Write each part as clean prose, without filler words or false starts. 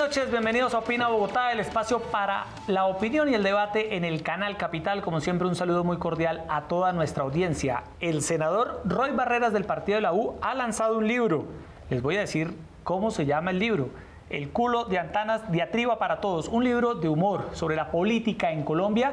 noches, bienvenidos a Opina Bogotá, el espacio para la opinión y el debate en el canal Capital. Como siempre, un saludo muy cordial a toda nuestra audiencia. El senador Roy Barreras del partido de la U ha lanzado un libro. Les voy a decir cómo se llama el libro. El culo de Antanas, diatriba para todos. Un libro de humor sobre la política en Colombia,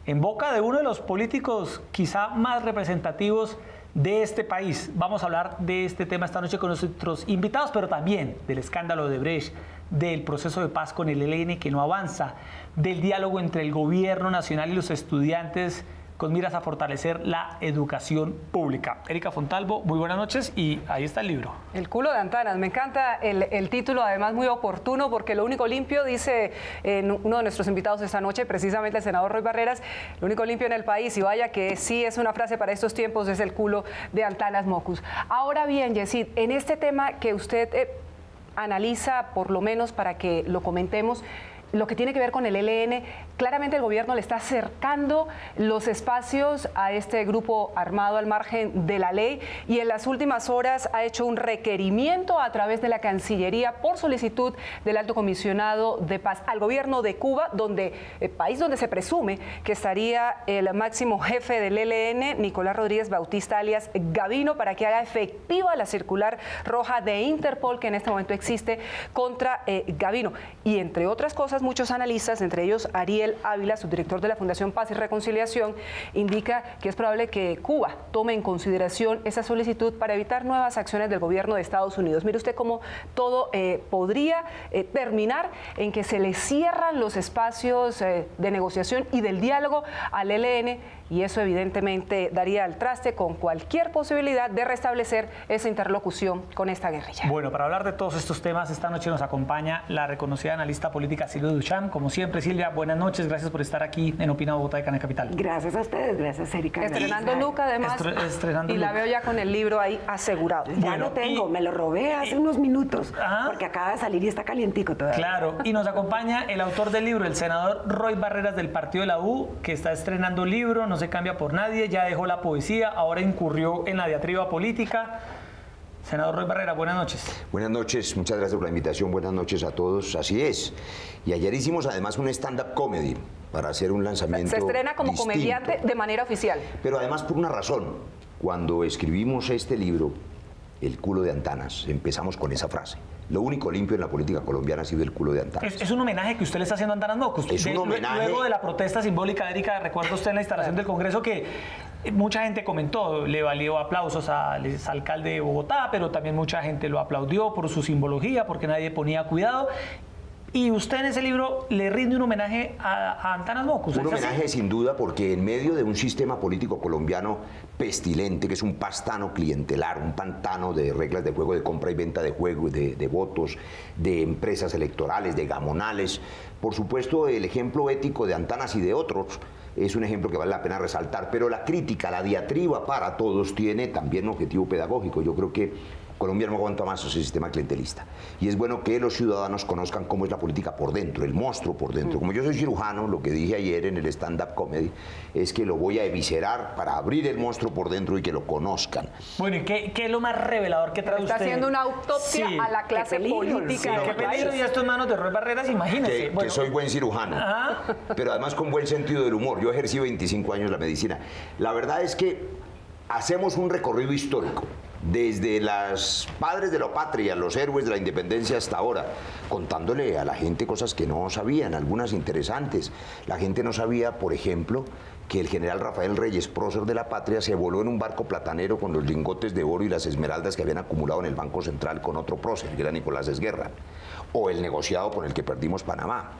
en boca de uno de los políticos quizá más representativos de este país. Vamos a hablar de este tema esta noche con nuestros invitados, pero también del escándalo de Brecht, del proceso de paz con el ELN que no avanza, del diálogo entre el gobierno nacional y los estudiantes con miras a fortalecer la educación pública. Erika Fontalvo, muy buenas noches y ahí está el libro. El culo de Antanas, me encanta el título, además muy oportuno, porque lo único limpio, dice uno de nuestros invitados esta noche, precisamente el senador Roy Barreras, lo único limpio en el país, y vaya que sí es una frase para estos tiempos, es el culo de Antanas Mocus. Ahora bien, Yesid, en este tema que usted analiza, por lo menos para que lo comentemos, lo que tiene que ver con el ELN, claramente el gobierno le está acercando los espacios a este grupo armado al margen de la ley y en las últimas horas ha hecho un requerimiento a través de la Cancillería por solicitud del Alto Comisionado de Paz al gobierno de Cuba, país donde se presume que estaría el máximo jefe del ELN, Nicolás Rodríguez Bautista, alias Gavino, para que haga efectiva la circular roja de Interpol que en este momento existe contra Gavino. Y entre otras cosas, muchos analistas, entre ellos Ariel Ávila, subdirector de la Fundación Paz y Reconciliación, indica que es probable que Cuba tome en consideración esa solicitud para evitar nuevas acciones del gobierno de Estados Unidos. Mire usted cómo todo podría terminar en que se le cierran los espacios de negociación y del diálogo al ELN, y eso evidentemente daría al traste con cualquier posibilidad de restablecer esa interlocución con esta guerrilla. Bueno, para hablar de todos estos temas, esta noche nos acompaña la reconocida analista política Silvia Duchamp. Como siempre, Silvia, buenas noches, gracias por estar aquí en Opina Bogotá de Canal Capital. Gracias a ustedes, gracias Erika. Estrenando Luca, además, y la veo ya con el libro ahí asegurado. Ya lo tengo, me lo robé hace unos minutos, porque acaba de salir y está calientico todavía. Claro, y nos acompaña el autor del libro, el senador Roy Barreras del partido de la U, que está estrenando libro, no se cambia por nadie, ya dejó la poesía, ahora incurrió en la diatriba política. Senador Roy Barreras, buenas noches. Buenas noches, muchas gracias por la invitación, buenas noches a todos, así es. Y ayer hicimos además un stand-up comedy para hacer un lanzamiento Se estrena como distinto, comediante de manera oficial. Pero además por una razón, cuando escribimos este libro, El culo de Antanas, empezamos con esa frase. Lo único limpio en la política colombiana ha sido el culo de Antanas. Es un homenaje que usted le está haciendo a Antanas Mocus. Es un homenaje. Luego de la protesta simbólica, Erika, recuerda usted en la instalación del Congreso que mucha gente comentó, le valió aplausos al alcalde de Bogotá, pero también mucha gente lo aplaudió por su simbología, porque nadie ponía cuidado. Y usted en ese libro le rinde un homenaje a Antanas Mocus. Un homenaje sin duda, porque en medio de un sistema político colombiano pestilente, que es un pastano clientelar, un pantano de reglas de juego, de compra y venta de juego, de votos, de empresas electorales, de gamonales, por supuesto el ejemplo ético de Antanas y de otros es un ejemplo que vale la pena resaltar, pero la crítica, la diatriba para todos tiene también un objetivo pedagógico. Yo creo que Colombia no aguanta más ese sistema clientelista. Y es bueno que los ciudadanos conozcan cómo es la política por dentro, el monstruo por dentro. Como yo soy cirujano, lo que dije ayer en el stand-up comedy es que lo voy a eviscerar para abrir el monstruo por dentro y que lo conozcan. Bueno, ¿y qué es lo más revelador que trae usted? Está haciendo una autopsia a la clase política. Sí, qué peligro, y esto en manos de Roy Barreras, imagínese. Que soy buen cirujano, pero además con buen sentido del humor. Yo ejercí 25 años la medicina. La verdad es que hacemos un recorrido histórico. Desde los padres de la patria, los héroes de la independencia hasta ahora, contándole a la gente cosas que no sabían, algunas interesantes. La gente no sabía, por ejemplo, que el general Rafael Reyes, prócer de la patria, se voló en un barco platanero con los lingotes de oro y las esmeraldas que habían acumulado en el Banco Central con otro prócer, que era Nicolás Esguerra, o el negociado con el que perdimos Panamá.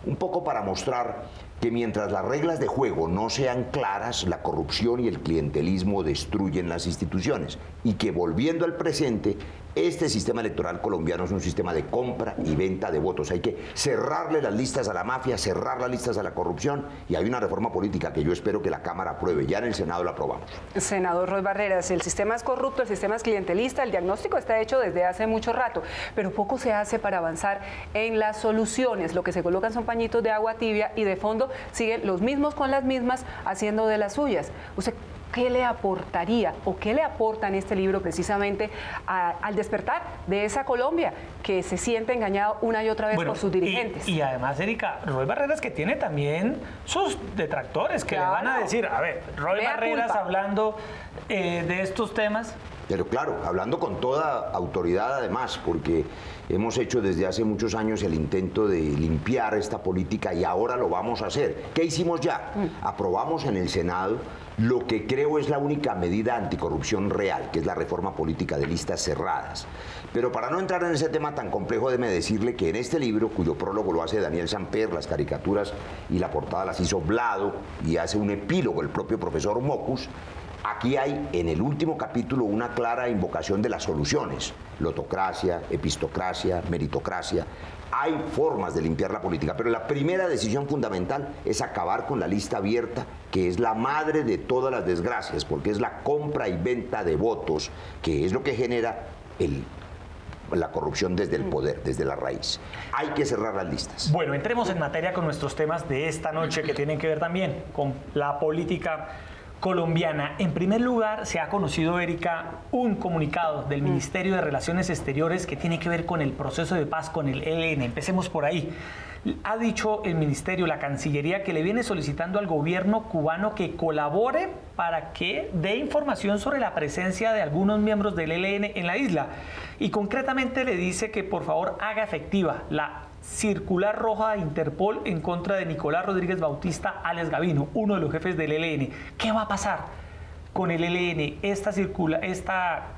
Un poco para mostrar que mientras las reglas de juego no sean claras, la corrupción y el clientelismo destruyen las instituciones, y que volviendo al presente, este sistema electoral colombiano es un sistema de compra y venta de votos. Hay que cerrarle las listas a la mafia, cerrar las listas a la corrupción, y hay una reforma política que yo espero que la Cámara apruebe. Ya en el Senado la aprobamos. Senador Roy Barreras, el sistema es corrupto, el sistema es clientelista, el diagnóstico está hecho desde hace mucho rato, pero poco se hace para avanzar en las soluciones. Lo que se colocan son pañitos de agua tibia y de fondo siguen los mismos con las mismas haciendo de las suyas. ¿Usted ¿qué le aportaría o qué le aporta en este libro precisamente al despertar de esa Colombia que se siente engañado una y otra vez por sus dirigentes? Y además, Erika, Roy Barreras, que tiene también sus detractores que le van a decir, a ver, Roy Barreras hablando de estos temas. Pero claro, hablando con toda autoridad además, porque hemos hecho desde hace muchos años el intento de limpiar esta política y ahora lo vamos a hacer. ¿Qué hicimos ya? Aprobamos en el Senado lo que creo es la única medida anticorrupción real, que es la reforma política de listas cerradas. Pero para no entrar en ese tema tan complejo, déjeme decirle que en este libro, cuyo prólogo lo hace Daniel Samper, las caricaturas y la portada las hizo Blado y hace un epílogo el propio profesor Mocus, aquí hay en el último capítulo una clara invocación de las soluciones: lotocracia, epistocracia, meritocracia. Hay formas de limpiar la política, pero la primera decisión fundamental es acabar con la lista abierta, que es la madre de todas las desgracias, porque es la compra y venta de votos, que es lo que genera la corrupción desde el poder, desde la raíz. Hay que cerrar las listas. Bueno, entremos en materia con nuestros temas de esta noche, que tienen que ver también con la política colombiana. En primer lugar, se ha conocido, Erika, un comunicado del Ministerio de Relaciones Exteriores que tiene que ver con el proceso de paz con el ELN. Empecemos por ahí. Ha dicho el Ministerio, la Cancillería, que le viene solicitando al gobierno cubano que colabore para que dé información sobre la presencia de algunos miembros del ELN en la isla. Y concretamente le dice que por favor haga efectiva la circular roja de Interpol en contra de Nicolás Rodríguez Bautista, alias Gavino, uno de los jefes del ELN. ¿Qué va a pasar con el ELN? Esta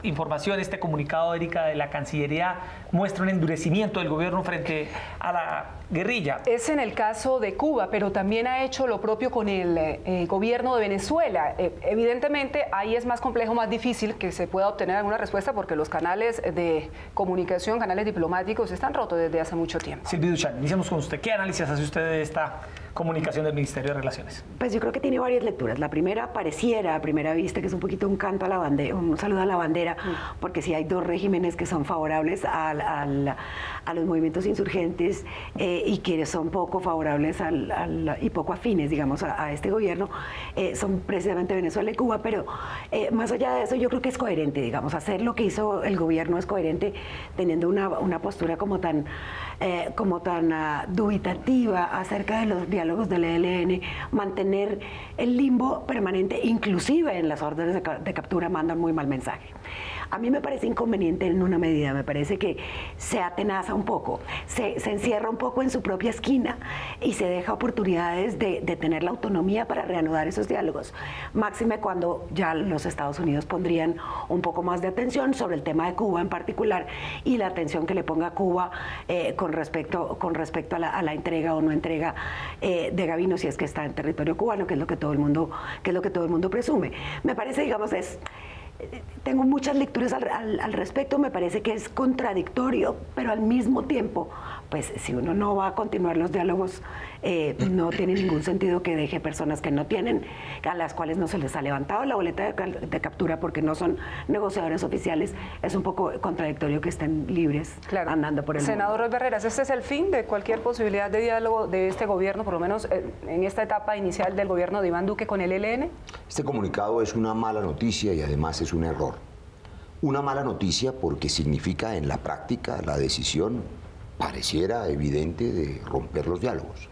información, este comunicado, Erika, de la Cancillería muestra un endurecimiento del gobierno frente a la guerrilla. Es en el caso de Cuba, pero también ha hecho lo propio con el gobierno de Venezuela. Evidentemente, ahí es más complejo, más difícil que se pueda obtener alguna respuesta porque los canales de comunicación, canales diplomáticos, están rotos desde hace mucho tiempo. Silvia Duchamp, iniciamos con usted. ¿Qué análisis hace usted de esta comunicación del Ministerio de Relaciones? Pues yo creo que tiene varias lecturas. La primera pareciera, a primera vista, que es un poquito un canto a la bandera, un saludo a la bandera, porque sí hay dos regímenes que son favorables a los movimientos insurgentes y que son poco favorables y poco afines, digamos, a este gobierno, son precisamente Venezuela y Cuba, pero más allá de eso yo creo que es coherente, digamos, hacer lo que hizo el gobierno es coherente, teniendo una postura como tan dubitativa acerca de los diálogos del ELN, mantener el limbo permanente, inclusive en las órdenes de captura, manda un muy mal mensaje. A mí me parece inconveniente en una medida, me parece que se atenaza un poco, se encierra un poco en su propia esquina y se deja oportunidades de tener la autonomía para reanudar esos diálogos. Máxime cuando ya los Estados Unidos pondrían un poco más de atención sobre el tema de Cuba en particular y la atención que le ponga Cuba con respecto a la entrega o no entrega de Gavino, si es que está en territorio cubano, que es lo que todo el mundo presume. Me parece, digamos, tengo muchas lecturas al respecto, me parece que es contradictorio, pero al mismo tiempo, pues si uno no va a continuar los diálogos, no tiene ningún sentido que deje personas que no tienen, a las cuales no se les ha levantado la boleta de captura porque no son negociadores oficiales. Es un poco contradictorio que estén libres andando por el mundo. Senador Roy Barreras, ¿este es el fin de cualquier posibilidad de diálogo de este gobierno, por lo menos en esta etapa inicial del gobierno de Iván Duque con el ELN? Este comunicado es una mala noticia y además es un error. Una mala noticia porque significa en la práctica la decisión, pareciera evidente, de romper los diálogos.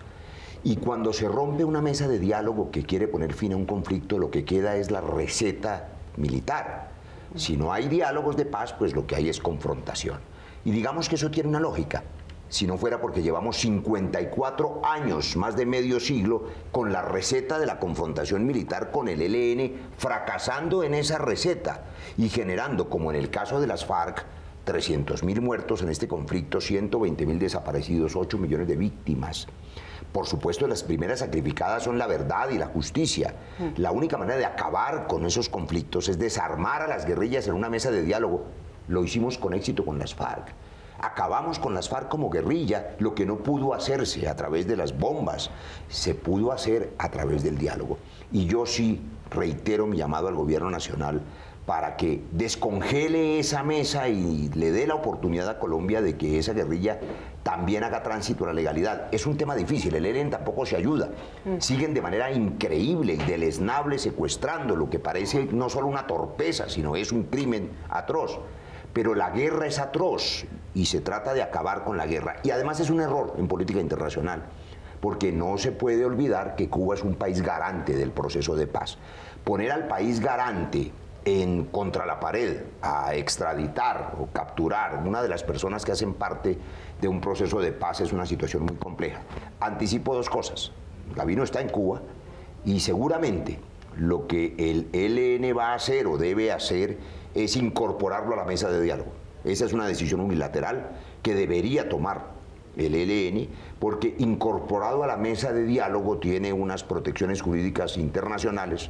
Y cuando se rompe una mesa de diálogo que quiere poner fin a un conflicto, lo que queda es la receta militar. Si no hay diálogos de paz, pues lo que hay es confrontación. Y digamos que eso tiene una lógica. Si no fuera porque llevamos 54 años, más de medio siglo, con la receta de la confrontación militar con el ELN, fracasando en esa receta y generando, como en el caso de las FARC, 300.000 muertos en este conflicto, 120.000 desaparecidos, 8 millones de víctimas. Por supuesto, las primeras sacrificadas son la verdad y la justicia. La única manera de acabar con esos conflictos es desarmar a las guerrillas en una mesa de diálogo. Lo hicimos con éxito con las FARC. Acabamos con las FARC como guerrilla, lo que no pudo hacerse a través de las bombas, se pudo hacer a través del diálogo. Y yo sí reitero mi llamado al gobierno nacional para que descongele esa mesa y le dé la oportunidad a Colombia de que esa guerrilla también haga tránsito a la legalidad. Es un tema difícil, el ELN tampoco se ayuda. Siguen de manera increíble y deleznable secuestrando lo que parece no solo una torpeza, sino es un crimen atroz. Pero la guerra es atroz y se trata de acabar con la guerra. Y además es un error en política internacional, porque no se puede olvidar que Cuba es un país garante del proceso de paz. Poner al país garante contra la pared a extraditar o capturar una de las personas que hacen parte de un proceso de paz es una situación muy compleja. Anticipo dos cosas. Gavino está en Cuba y seguramente lo que el ELN va a hacer o debe hacer es incorporarlo a la mesa de diálogo. Esa es una decisión unilateral que debería tomar el ELN, porque incorporado a la mesa de diálogo tiene unas protecciones jurídicas internacionales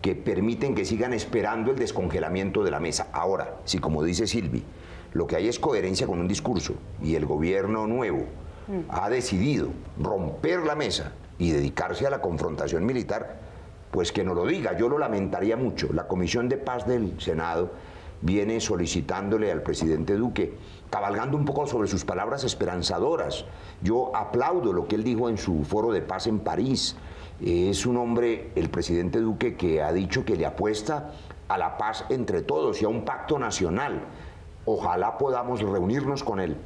que permiten que sigan esperando el descongelamiento de la mesa. Ahora, si como dice Silvi, lo que hay es coherencia con un discurso y el gobierno nuevo ha decidido romper la mesa y dedicarse a la confrontación militar, pues que nos lo diga. Yo lo lamentaría mucho. La Comisión de Paz del Senado viene solicitándole al presidente Duque, cabalgando un poco sobre sus palabras esperanzadoras. Yo aplaudo lo que él dijo en su foro de paz en París. Es un hombre, el presidente Duque, que ha dicho que le apuesta a la paz entre todos y a un pacto nacional. Ojalá podamos reunirnos con él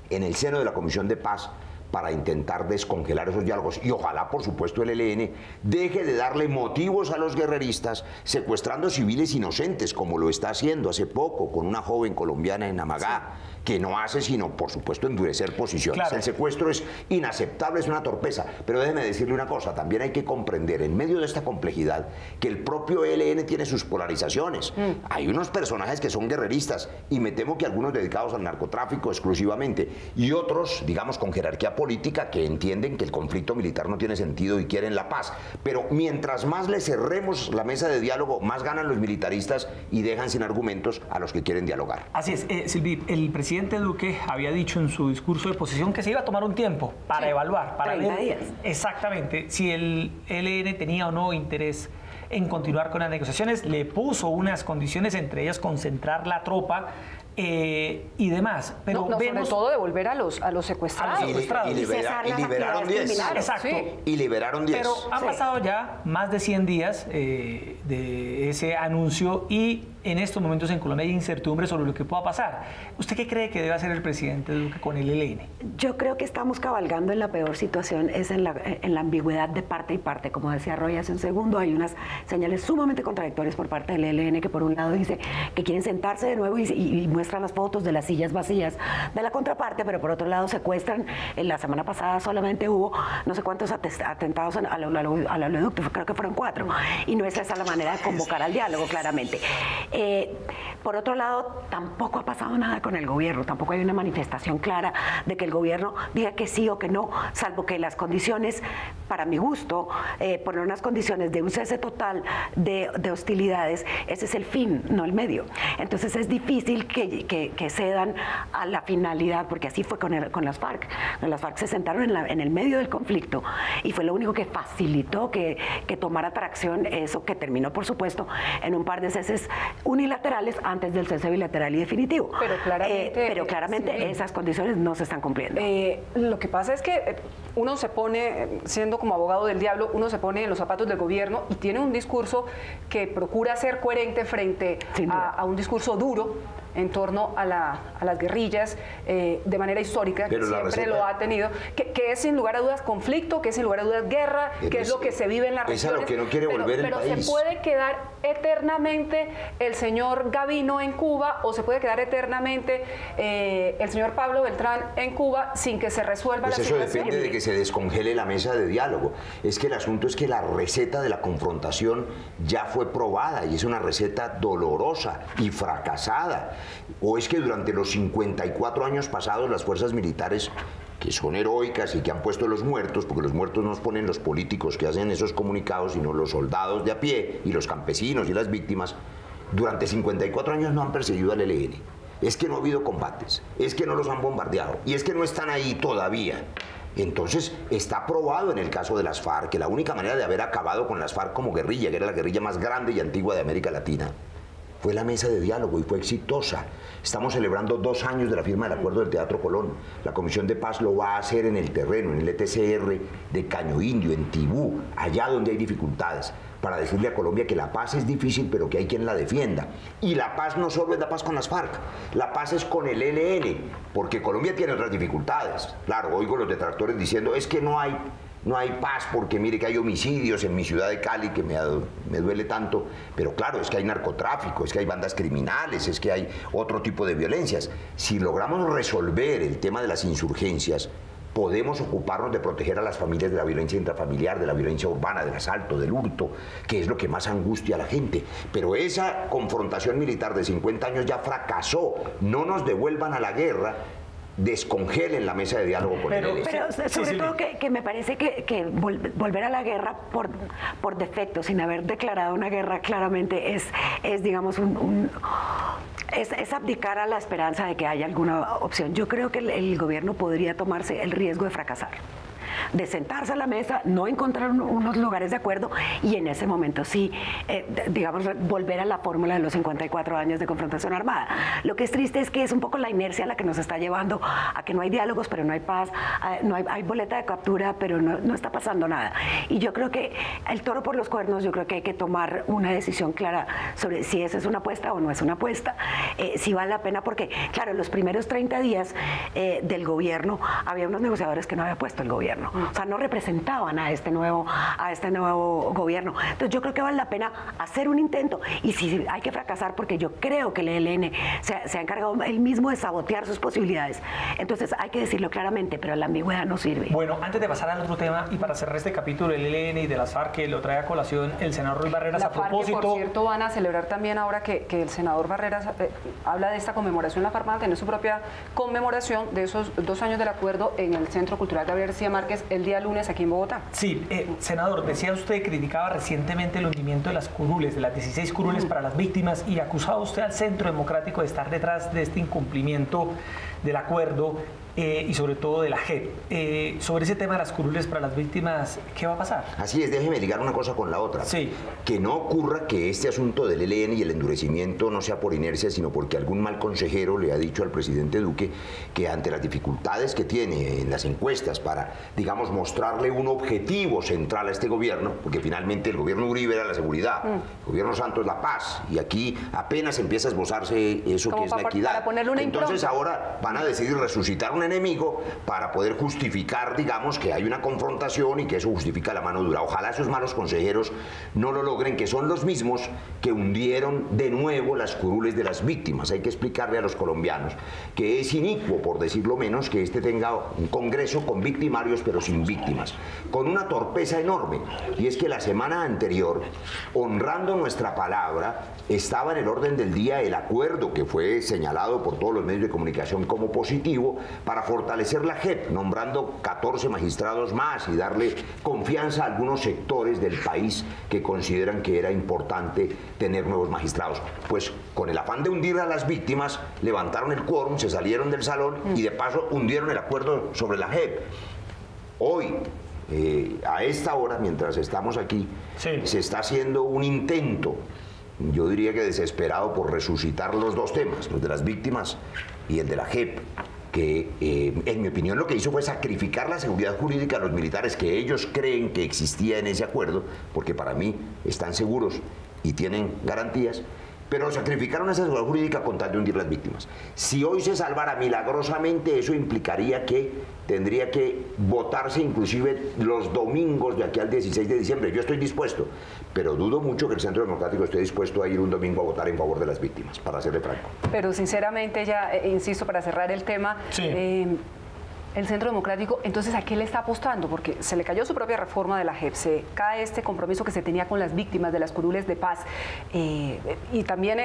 en el seno de la Comisión de Paz para intentar descongelar esos diálogos. Y ojalá, por supuesto, el ELN deje de darle motivos a los guerreristas secuestrando civiles inocentes, como lo está haciendo hace poco con una joven colombiana en Amagá, que no hace sino, por supuesto, endurecer posiciones. Claro. El secuestro es inaceptable, es una torpeza. Pero déjeme decirle una cosa, también hay que comprender, en medio de esta complejidad, que el propio ELN tiene sus polarizaciones. Hay unos personajes que son guerreristas, y me temo que algunos dedicados al narcotráfico exclusivamente, y otros, digamos, con jerarquía política, que entienden que el conflicto militar no tiene sentido y quieren la paz. Pero mientras más le cerremos la mesa de diálogo, más ganan los militaristas y dejan sin argumentos a los que quieren dialogar. Así es, Silvi, el presidente Duque había dicho en su discurso de posición que se iba a tomar un tiempo para evaluar, para ver exactamente si el ELN tenía o no interés en continuar con las negociaciones. Le puso unas condiciones, entre ellas concentrar la tropa y demás. Pero vemos sobre todo devolver a los secuestrados. Y liberaron 10. Exacto. Sí. Y liberaron 10. Pero han pasado ya más de 100 días de ese anuncio y en estos momentos en Colombia hay incertidumbre sobre lo que pueda pasar. ¿Usted qué cree que debe hacer el presidente Duque con el ELN? Yo creo que estamos cabalgando en la peor situación, es en la ambigüedad de parte y parte. Como decía Roy hace un segundo, hay unas señales sumamente contradictorias por parte del ELN, que por un lado dice que quieren sentarse de nuevo y muestran las fotos de las sillas vacías de la contraparte, pero por otro lado secuestran. En la semana pasada solamente hubo no sé cuántos atentados al oleoducto, creo que fueron 4, y no es esa la manera de convocar al diálogo, claramente. Por otro lado, tampoco ha pasado nada con el gobierno, tampoco hay una manifestación clara de que el gobierno diga que sí o que no, salvo que las condiciones, para mi gusto, poner unas condiciones de un cese total de hostilidades, ese es el fin, no el medio. Entonces es difícil que cedan a la finalidad, porque así fue con las FARC. Las FARC se sentaron en el medio del conflicto y fue lo único que facilitó que tomara tracción eso, que terminó, por supuesto, en un par de ceses unilaterales antes del cese bilateral y definitivo. Pero claramente sí, esas condiciones no se están cumpliendo. Lo que pasa es que uno se pone, siendo como abogado del diablo, uno se pone en los zapatos del gobierno y tiene un discurso que procura ser coherente frente a un discurso duro en torno a las guerrillas de manera histórica, pero siempre lo ha tenido, que es sin lugar a dudas conflicto, que es sin lugar a dudas guerra, que es lo que se vive en las regiones. Es a lo que no quiere volver el país. Pero se puede quedar eternamente el señor Gavino en Cuba, o se puede quedar eternamente el señor Pablo Beltrán en Cuba sin que se resuelva la situación. Eso depende de que se descongele la mesa de diálogo. Es que el asunto es que la receta de la confrontación ya fue probada y es una receta dolorosa y fracasada. ¿O es que durante los 54 años pasados las fuerzas militares, que son heroicas y que han puesto los muertos, porque los muertos no los ponen los políticos que hacen esos comunicados, sino los soldados de a pie y los campesinos y las víctimas, durante 54 años no han perseguido al ELN? Es que no ha habido combates, es que no los han bombardeado y es que no están ahí todavía. Entonces está probado en el caso de las FARC que la única manera de haber acabado con las FARC como guerrilla, que era la guerrilla más grande y antigua de América Latina, fue la mesa de diálogo y fue exitosa. Estamos celebrando 2 años de la firma del acuerdo del Teatro Colón. La Comisión de Paz lo va a hacer en el terreno, en el ETCR de Caño Indio, en Tibú, allá donde hay dificultades, para decirle a Colombia que la paz es difícil, pero que hay quien la defienda. Y la paz no solo es la paz con las FARC, la paz es con el ELN, porque Colombia tiene otras dificultades. Claro, oigo los detractores diciendo, es que no hay paz porque mire que hay homicidios en mi ciudad de Cali que me duele tanto, pero claro, es que hay narcotráfico, es que hay bandas criminales, es que hay otro tipo de violencias. Si logramos resolver el tema de las insurgencias, podemos ocuparnos de proteger a las familias de la violencia intrafamiliar, de la violencia urbana, del asalto, del hurto, que es lo que más angustia a la gente. Pero esa confrontación militar de 50 años ya fracasó. No nos devuelvan a la guerra, descongelen la mesa de diálogo con el ELN. Pero sobre todo que me parece que volver a la guerra por defecto, sin haber declarado una guerra claramente, es digamos, es abdicar a la esperanza de que haya alguna opción. Yo creo que el gobierno podría tomarse el riesgo de fracasar, de sentarse a la mesa, no encontrar unos lugares de acuerdo y en ese momento sí, digamos, volver a la fórmula de los 54 años de confrontación armada. Lo que es triste es que es un poco la inercia la que nos está llevando a que no hay diálogos, pero no hay paz, hay boleta de captura, pero no está pasando nada. Y yo creo que el toro por los cuernos, yo creo que hay que tomar una decisión clara sobre si esa es una apuesta o no es una apuesta, si vale la pena, porque claro, los primeros 30 días del gobierno había unos negociadores que no había puesto el gobierno. O sea, no representaban a este nuevo gobierno. Entonces yo creo que vale la pena hacer un intento y si hay que fracasar, porque yo creo que el ELN se ha encargado él mismo de sabotear sus posibilidades. Entonces hay que decirlo claramente, pero la ambigüedad no sirve. Bueno, antes de pasar al otro tema y para cerrar este capítulo del ELN y de las FARC que lo trae a colación el senador Roy Barreras a propósito. Por cierto, van a celebrar también ahora que el senador Barreras habla de esta conmemoración, la FARC van a tener su propia conmemoración de esos 2 años del acuerdo en el Centro Cultural Gabriel García Márquez el día lunes aquí en Bogotá. Sí, senador, decía usted, criticaba recientemente el hundimiento de las curules, de las 16 curules para las víctimas y acusaba usted al Centro Democrático de estar detrás de este incumplimiento del acuerdo y sobre todo de la JEP. Sobre ese tema de las curules para las víctimas, ¿qué va a pasar? Así es, déjeme ligar una cosa con la otra. Sí. Que no ocurra que este asunto del ELN y el endurecimiento no sea por inercia, sino porque algún mal consejero le ha dicho al presidente Duque que ante las dificultades que tiene en las encuestas para, digamos, mostrarle un objetivo central a este gobierno, porque finalmente el gobierno Uribe era la seguridad, el gobierno Santos la paz, y aquí apenas empieza a esbozarse eso que es la equidad. Entonces ahora van a decidir resucitar un enemigo para poder justificar, digamos, que hay una confrontación y que eso justifica la mano dura. Ojalá esos malos consejeros no lo logren, que son los mismos que hundieron de nuevo las curules de las víctimas. Hay que explicarle a los colombianos que es inicuo, por decirlo menos, que este tenga un congreso con victimarios pero sin víctimas, con una torpeza enorme, y es que la semana anterior, honrando nuestra palabra, estaba en el orden del día el acuerdo que fue señalado por todos los medios de comunicación como positivo para fortalecer la JEP, nombrando 14 magistrados más y darle confianza a algunos sectores del país que consideran que era importante tener nuevos magistrados. Pues con el afán de hundir a las víctimas, levantaron el quórum, se salieron del salón y de paso hundieron el acuerdo sobre la JEP. Hoy, a esta hora, mientras estamos aquí, se está haciendo un intento, yo diría que desesperado, por resucitar los dos temas, los de las víctimas y el de la JEP, que en mi opinión lo que hizo fue sacrificar la seguridad jurídica a los militares que ellos creen que existía en ese acuerdo, porque para mí están seguros y tienen garantías, pero sacrificaron esa seguridad jurídica con tal de hundir las víctimas. Si hoy se salvara milagrosamente, eso implicaría que tendría que votarse inclusive los domingos de aquí al 16 de diciembre. Yo estoy dispuesto, pero dudo mucho que el Centro Democrático esté dispuesto a ir un domingo a votar en favor de las víctimas, para serle franco. Pero sinceramente, ya insisto, para cerrar el tema, el Centro Democrático, entonces, ¿a qué le está apostando? Porque se le cayó su propia reforma de la JEP, se cae este compromiso que se tenía con las víctimas de las curules de paz, y también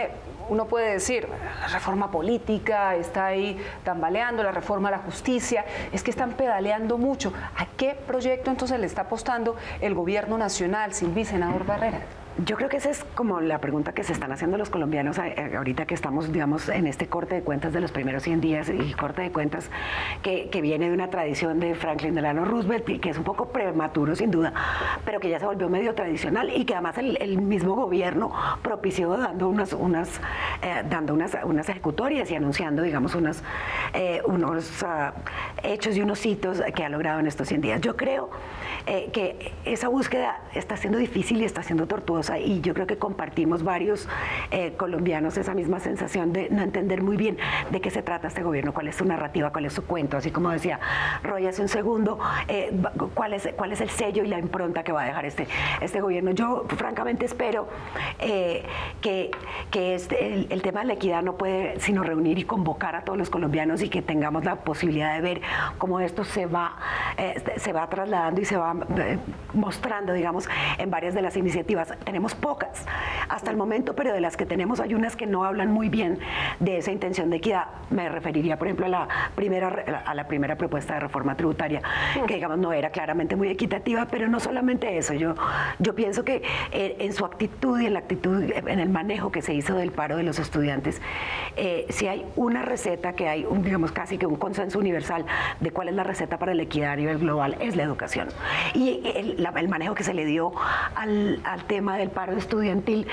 uno puede decir, la reforma política está ahí tambaleando, la reforma a la justicia, es que están pedaleando mucho. ¿A qué proyecto entonces le está apostando el gobierno nacional, Silvi, senador Barreras? Yo creo que esa es como la pregunta que se están haciendo los colombianos ahorita que estamos, digamos, en este corte de cuentas de los primeros 100 días y corte de cuentas que viene de una tradición de Franklin Delano Roosevelt y que es un poco prematuro sin duda, pero que ya se volvió medio tradicional y que además el mismo gobierno propició dando unas ejecutorias y anunciando, digamos, unos hechos y unos hitos que ha logrado en estos 100 días. Yo creo que esa búsqueda está siendo difícil y está siendo tortuosa y yo creo que compartimos varios colombianos esa misma sensación de no entender muy bien de qué se trata este gobierno, cuál es su narrativa, cuál es su cuento, así como decía Roy hace un segundo, cuál es el sello y la impronta que va a dejar este gobierno. Yo francamente espero que el tema de la equidad no puede sino reunir y convocar a todos los colombianos y que tengamos la posibilidad de ver cómo esto se va trasladando y se va mostrando, digamos, en varias de las iniciativas. Tenemos pocas hasta el momento, pero de las que tenemos hay unas que no hablan muy bien de esa intención de equidad. Me referiría, por ejemplo, a la primera propuesta de reforma tributaria, que digamos no era claramente muy equitativa, pero no solamente eso. Yo pienso que en su actitud y en el manejo que se hizo del paro de los estudiantes, si hay una receta que hay, digamos, casi que un consenso universal de cuál es la receta para la equidad a nivel global, es la educación. Y el manejo que se le dio al tema del paro estudiantil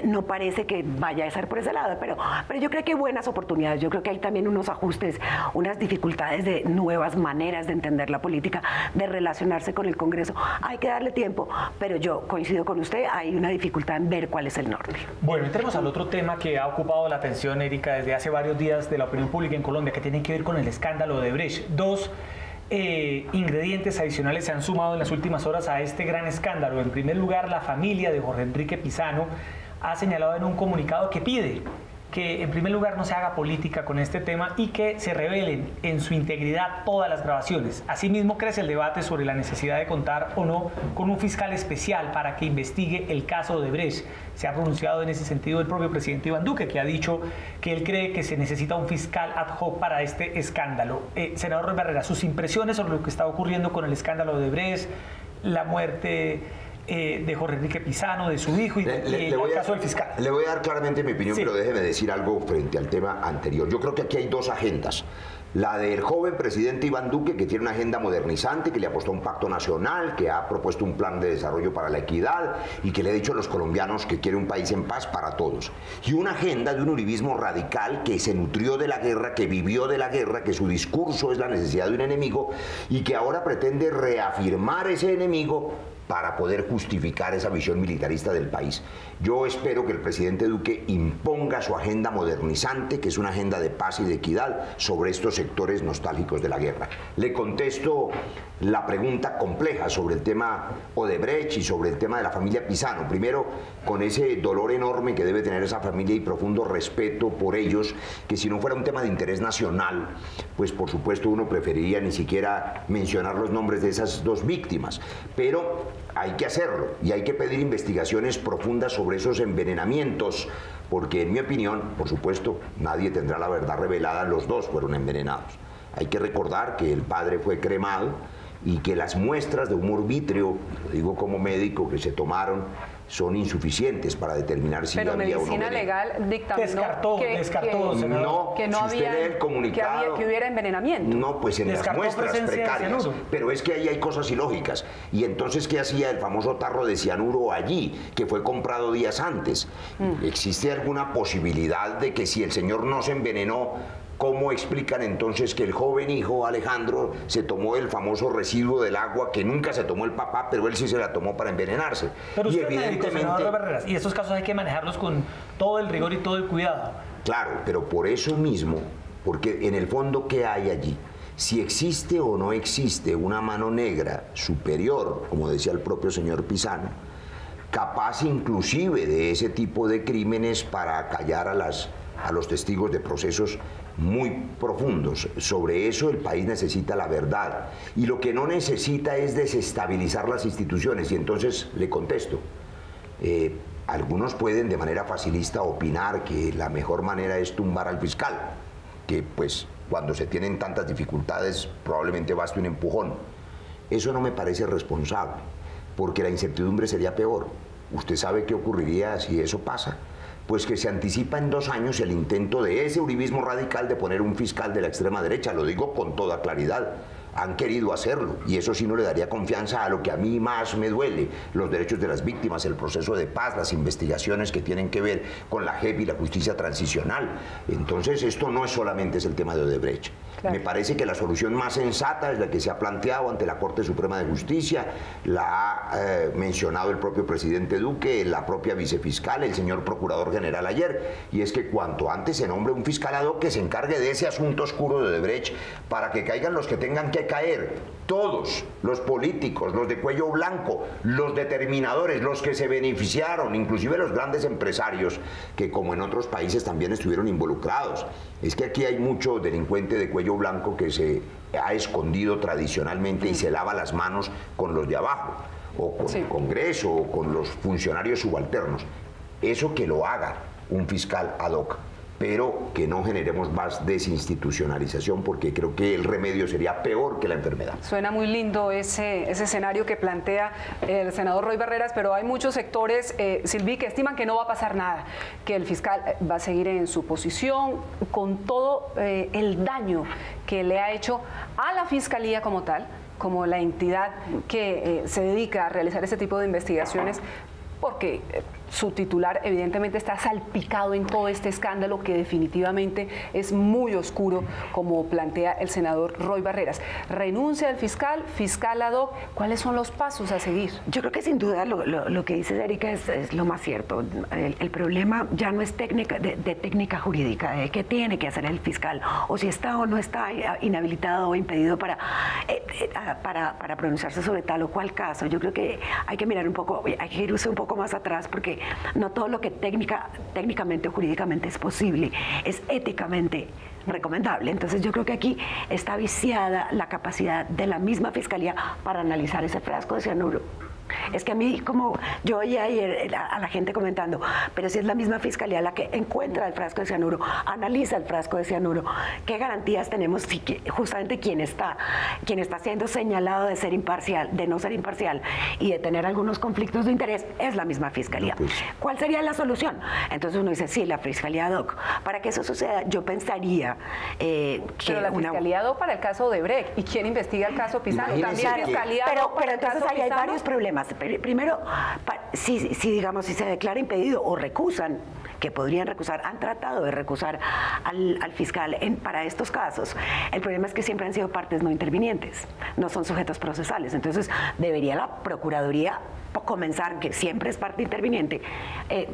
no parece que vaya a ser por ese lado, pero yo creo que hay buenas oportunidades. Yo creo que hay también unos ajustes, unas dificultades de nuevas maneras de entender la política, de relacionarse con el Congreso. Hay que darle tiempo, pero yo coincido con usted, hay una dificultad en ver cuál es el norte. Bueno, entremos al otro tema que ha ocupado la atención, Erika, desde hace varios días de la opinión pública en Colombia, que tiene que ver con el escándalo de Brecht. Dos ingredientes adicionales se han sumado en las últimas horas a este gran escándalo. En primer lugar, la familia de Jorge Enrique Pizano ha señalado en un comunicado que pide que en primer lugar no se haga política con este tema y que se revelen en su integridad todas las grabaciones. Asimismo, crece el debate sobre la necesidad de contar o no con un fiscal especial para que investigue el caso de Brecht. Se ha pronunciado en ese sentido el propio presidente Iván Duque, que ha dicho que él cree que se necesita un fiscal ad hoc para este escándalo. Senador Roy Barreras, sus impresiones sobre lo que está ocurriendo con el escándalo de Brecht, la muerte de Jorge Enrique Pizano, de su hijo y el caso del fiscal. Le voy a dar claramente mi opinión, sí, pero déjeme decir algo frente al tema anterior. Yo creo que aquí hay dos agendas. La del joven presidente Iván Duque, que tiene una agenda modernizante, que le apostó a un pacto nacional, que ha propuesto un plan de desarrollo para la equidad y que le ha dicho a los colombianos que quiere un país en paz para todos. Y una agenda de un uribismo radical que se nutrió de la guerra, que vivió de la guerra, que su discurso es la necesidad de un enemigo y que ahora pretende reafirmar ese enemigo para poder justificar esa visión militarista del país. Yo espero que el presidente Duque imponga su agenda modernizante, que es una agenda de paz y de equidad, sobre estos sectores nostálgicos de la guerra. Le contesto la pregunta compleja sobre el tema Odebrecht y sobre el tema de la familia Pizano. Primero, con ese dolor enorme que debe tener esa familia y profundo respeto por ellos, que si no fuera un tema de interés nacional, pues por supuesto uno preferiría ni siquiera mencionar los nombres de esas dos víctimas. Pero hay que hacerlo y hay que pedir investigaciones profundas sobre esos envenenamientos, porque en mi opinión, por supuesto, nadie tendrá la verdad revelada, los dos fueron envenenados. Hay que recordar que el padre fue cremado y que las muestras de humor vítreo, lo digo como médico, que se tomaron, son insuficientes para determinar si había o no veneno. Pero medicina legal dictaminó que no había que hubiera envenenamiento. No, pues en las muestras precarias. Pero es que ahí hay cosas ilógicas. Y entonces, ¿qué hacía el famoso tarro de cianuro allí, que fue comprado días antes? ¿Existe alguna posibilidad de que si el señor no se envenenó, cómo explican entonces que el joven hijo Alejandro se tomó el famoso residuo del agua que nunca se tomó el papá, pero él sí se la tomó para envenenarse? Pero usted, y evidentemente, y estos casos hay que manejarlos con todo el rigor y todo el cuidado. Claro, pero por eso mismo, porque en el fondo, ¿qué hay allí? Si existe o no existe una mano negra superior, como decía el propio señor Pizano, capaz inclusive de ese tipo de crímenes para acallar a los testigos de procesos muy profundos. Sobre eso el país necesita la verdad y lo que no necesita es desestabilizar las instituciones. Y entonces le contesto, algunos pueden de manera facilista opinar que la mejor manera es tumbar al fiscal, que pues cuando se tienen tantas dificultades probablemente baste un empujón. Eso no me parece responsable, porque la incertidumbre sería peor. ¿Usted sabe qué ocurriría si eso pasa? Pues que se anticipa en 2 años el intento de ese uribismo radical de poner un fiscal de la extrema derecha, lo digo con toda claridad. Han querido hacerlo y eso sí no le daría confianza a lo que a mí más me duele, los derechos de las víctimas, el proceso de paz, las investigaciones que tienen que ver con la JEP y la justicia transicional. Entonces esto no es solamente el tema de Odebrecht. Claro. Me parece que la solución más sensata es la que se ha planteado ante la Corte Suprema de Justicia, la ha mencionado el propio presidente Duque, la propia vicefiscal, el señor procurador general ayer, y es que cuanto antes se nombre un fiscal ad hoc que se encargue de ese asunto oscuro de Odebrecht para que caigan los que tengan que caer, todos, los políticos, los de cuello blanco, los determinadores, los que se beneficiaron, inclusive los grandes empresarios que como en otros países también estuvieron involucrados. Es que aquí hay mucho delincuente de cuello blanco que se ha escondido tradicionalmente y se lava las manos con los de abajo, o con el Congreso, o con los funcionarios subalternos. Eso que lo haga un fiscal ad hoc, pero que no generemos más desinstitucionalización, porque creo que el remedio sería peor que la enfermedad. Suena muy lindo ese escenario que plantea el senador Roy Barreras, pero hay muchos sectores, Silvi, que estiman que no va a pasar nada, que el fiscal va a seguir en su posición con todo el daño que le ha hecho a la Fiscalía como tal, como la entidad que se dedica a realizar ese tipo de investigaciones, porque su titular evidentemente está salpicado en todo este escándalo que definitivamente es muy oscuro, como plantea el senador Roy Barreras. ¿Renuncia al fiscal, fiscal ad hoc? ¿Cuáles son los pasos a seguir? Yo creo que sin duda lo que dice Erika es lo más cierto. El problema ya no es técnica, de técnica jurídica, de qué tiene que hacer el fiscal, o si está o no está inhabilitado o impedido para pronunciarse sobre tal o cual caso. Yo creo que hay que mirar un poco, hay que irse un poco más atrás, porque no todo lo que técnicamente o jurídicamente es posible es éticamente recomendable. Entonces yo creo que aquí está viciada la capacidad de la misma Fiscalía para analizar ese frasco de cianuro. Es que a mí, como yo oía ayer a la gente comentando, pero si es la misma Fiscalía la que encuentra el frasco de cianuro, analiza el frasco de cianuro, ¿qué garantías tenemos si justamente quien está siendo señalado de ser imparcial, de no ser imparcial y de tener algunos conflictos de interés es la misma Fiscalía? ¿Cuál sería la solución? Entonces uno dice, sí, la Fiscalía ad hoc. Para que eso suceda, yo pensaría que pero la Fiscalía ad hoc para el caso de Odebrecht, ¿y quién investiga el caso Pizano? Imagínense También Fiscalía ad hoc para el caso ahí hay varios problemas. Primero, si se declara impedido o recusan, que podrían recusar, han tratado de recusar al fiscal para estos casos. El problema es que siempre han sido partes no intervinientes, no son sujetos procesales. Entonces, debería la Procuraduría comenzar, que siempre es parte interviniente,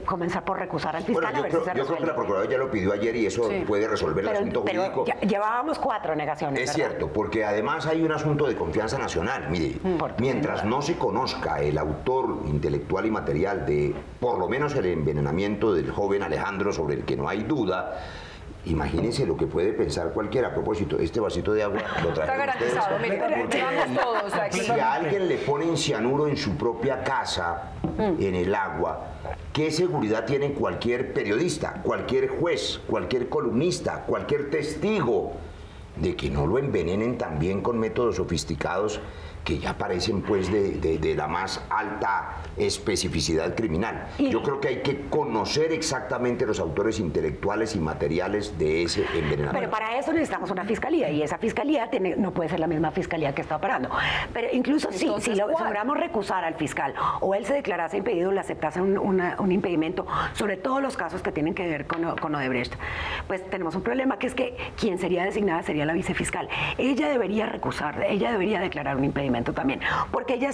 comenzar por recusar al fiscal. Bueno, yo creo que la Procuraduría ya lo pidió ayer y eso puede resolver el asunto jurídico. Llevábamos 4 negaciones. Es cierto, porque además hay un asunto de confianza nacional. Mire, mientras no se conozca el autor intelectual y material de, por lo menos, el envenenamiento del joven Alejandro, sobre el que no hay duda, imagínense lo que puede pensar cualquiera. A propósito, este vasito de agua lo trajeron. Está garantizado, mire, todos aquí. Si a alguien le ponen cianuro en su propia casa, en el agua, ¿qué seguridad tiene cualquier periodista, cualquier juez, cualquier columnista, cualquier testigo de que no lo envenenen también con métodos sofisticados que ya parecen pues de la más alta especificidad criminal? Yo creo que hay que conocer exactamente los autores intelectuales y materiales de ese envenenamiento. Pero para eso necesitamos una Fiscalía, y esa Fiscalía no puede ser la misma Fiscalía que está operando. Pero incluso si logramos recusar al fiscal o él se declarase impedido, le aceptase un impedimento sobre todos los casos que tienen que ver con Odebrecht, pues tenemos un problema, que es que quien sería designada sería la vicefiscal. Ella debería recusar, ella debería declarar un impedimento también, porque ella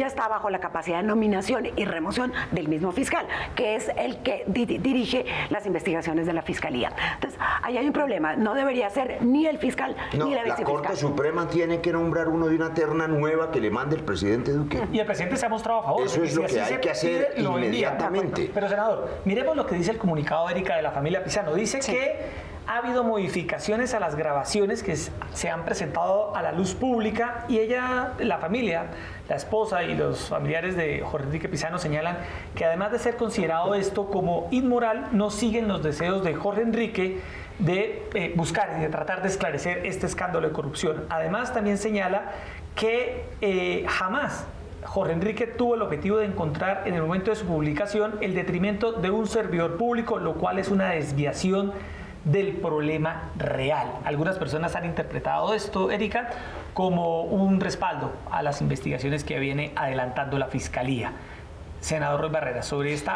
está bajo la capacidad de nominación y remoción del mismo fiscal, que es el que dirige las investigaciones de la Fiscalía. Entonces, ahí hay un problema. No debería ser ni el fiscal ni la vicefiscal. La Corte Suprema tiene que nombrar uno de una terna nueva que le mande el presidente Duque. Y el presidente se ha mostrado a favor. Eso es lo que hay que hacer inmediatamente. Pero, senador, miremos lo que dice el comunicado, Erika, de la familia Pizano. Dice que ha habido modificaciones a las grabaciones que se han presentado a la luz pública, y ella, la familia, la esposa y los familiares de Jorge Enrique Pizano señalan que además de ser considerado esto como inmoral, no siguen los deseos de Jorge Enrique de buscar y de tratar de esclarecer este escándalo de corrupción. Además, también señala que jamás Jorge Enrique tuvo el objetivo de encontrar en el momento de su publicación el detrimento de un servidor público, lo cual es una desviación del problema real. Algunas personas han interpretado esto, Erika, como un respaldo a las investigaciones que viene adelantando la Fiscalía. Senador Roy Barreras, sobre este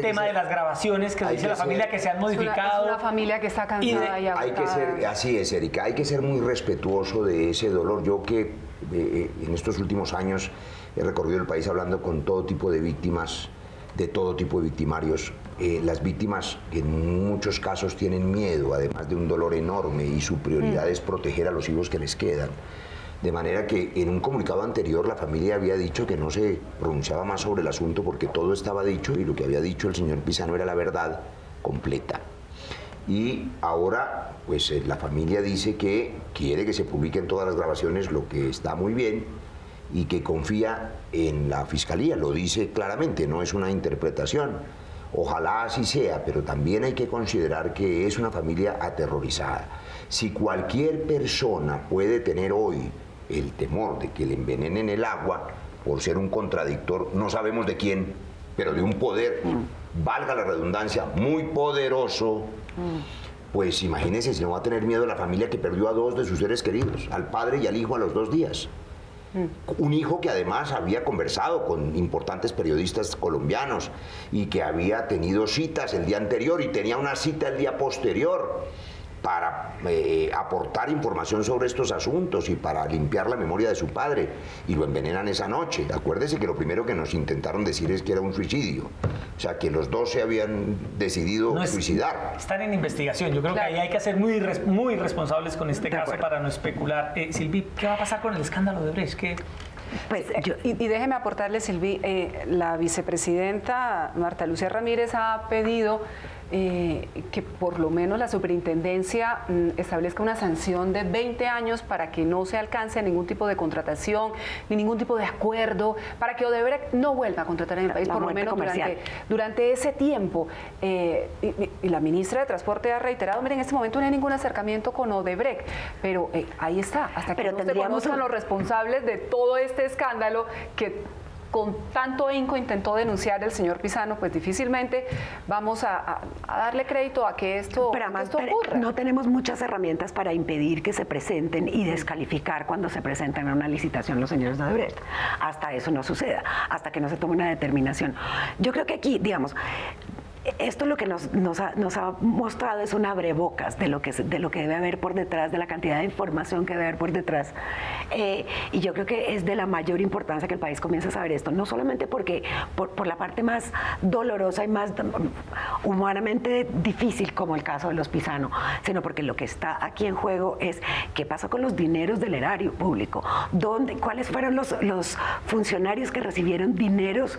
tema de las grabaciones que dice la familia que se han modificado. Es una familia que está cansada y agotada. Así es, Erika, hay que ser muy respetuoso de ese dolor. Yo que en estos últimos años he recorrido el país hablando con todo tipo de víctimas, de todo tipo de victimarios. Las víctimas en muchos casos tienen miedo, además de un dolor enorme, y su prioridad es proteger a los hijos que les quedan. De manera que en un comunicado anterior la familia había dicho que no se pronunciaba más sobre el asunto porque todo estaba dicho y lo que había dicho el señor Pizano era la verdad completa. Y ahora pues la familia dice que quiere que se publiquen todas las grabaciones, lo que está muy bien, y que confía en la Fiscalía, lo dice claramente, no es una interpretación. Ojalá así sea, pero también hay que considerar que es una familia aterrorizada. Si cualquier persona puede tener hoy el temor de que le envenenen el agua por ser un contradictor, no sabemos de quién, pero de un poder, valga la redundancia, muy poderoso, pues imagínense si no va a tener miedo la familia que perdió a 2 de sus seres queridos, al padre y al hijo a los 2 días. Un hijo que además había conversado con importantes periodistas colombianos y que había tenido citas el día anterior y tenía una cita el día posterior para aportar información sobre estos asuntos y para limpiar la memoria de su padre, y lo envenenan esa noche. Acuérdese que lo primero que nos intentaron decir es que era un suicidio, o sea que los 2 se habían decidido suicidar. Están en investigación, yo creo que ahí hay que ser muy responsables con este caso para no especular. Silvi, ¿qué va a pasar con el escándalo de Brecht? Pues y déjeme aportarle, Silvi, la vicepresidenta Marta Lucía Ramírez ha pedido que por lo menos la superintendencia establezca una sanción de 20 años para que no se alcance ningún tipo de contratación ni ningún tipo de acuerdo, para que Odebrecht no vuelva a contratar en el país, por lo menos durante ese tiempo. Y la ministra de Transporte ha reiterado, miren, en este momento no hay ningún acercamiento con Odebrecht, pero ahí está, hasta que no se conozcan los responsables de todo este escándalo que con tanto ahínco intentó denunciar el señor Pizano, pues difícilmente vamos a darle crédito a que esto ocurra. No tenemos muchas herramientas para impedir que se presenten y descalificar cuando se presentan a una licitación los señores de Odebrecht. Hasta eso no suceda, hasta que no se tome una determinación. Yo creo que aquí, digamos, esto lo que nos ha mostrado es un abrebocas de lo que debe haber por detrás, de la cantidad de información que debe haber por detrás. Y yo creo que es de la mayor importancia que el país comience a saber esto, no solamente porque por la parte más dolorosa y más humanamente difícil, como el caso de los Pizano, sino porque lo que está aquí en juego es qué pasa con los dineros del erario público, cuáles fueron los funcionarios que recibieron dineros